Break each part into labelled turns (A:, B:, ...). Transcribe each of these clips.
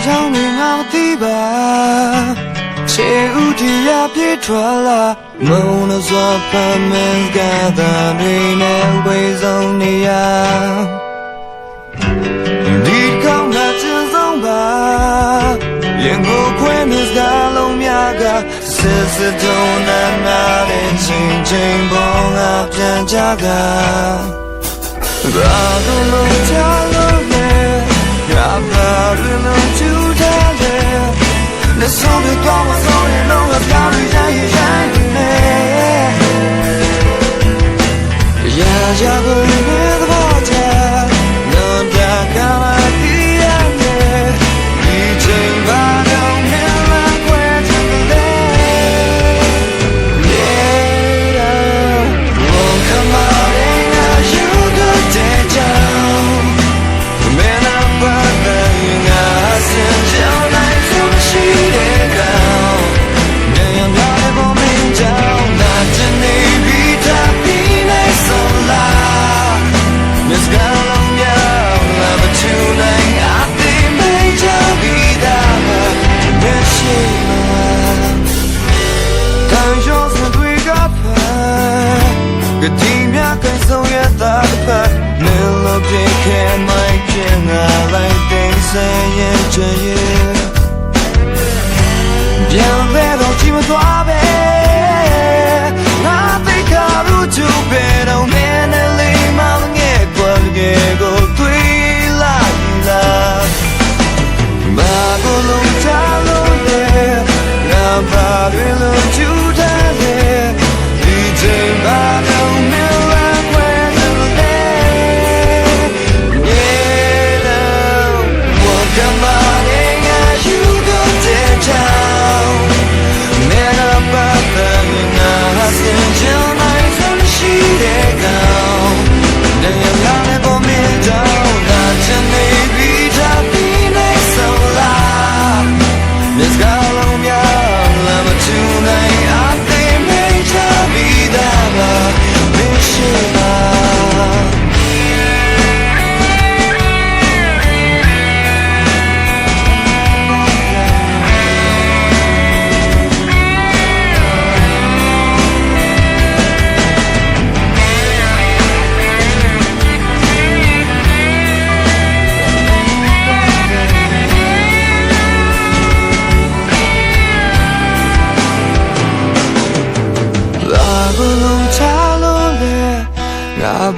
A: ကြောင်းတွေငါမသိပါချေဦးတရားပြေးထွက်လာမုံလို့စွာဖမ်းမင်းကသာတွေနဲ့ဝေဆုံးနေရဒီကောင်းတာချင်ဆုံးပါရင်ကိုခွဲမြစကားလုံးများကစစ်စစ်တုံးနာနာတဲ့ချင်းချင်းပေါ်ငါပြန်ကြကဘာလို့ချာလို့လဲငါဘာလို့ချူထားလဲလက်ဆုံးတွေတော့မဆုံးရင်လုံးဝပြောင်းရရင်နေရာရာကိုနေတော့ချာနော်ဒါကလာတီးရမယ်ဒီချိန်ပါတော့နေလာခွဲချင်တယ်Can my king like they say it to you Bien vero ci mi tuave Na te caro tu pero mene le mange qualche go tui la la Ma go lo talo le Na ba lo tu dale Di te ba no me la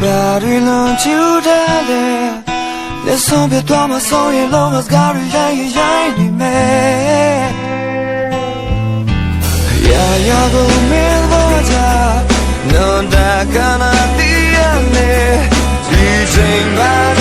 A: Bari long chu da le le son be toi ma son ye long as gary yai ni me ya go me lo ja no da kana ti ane ji jing ba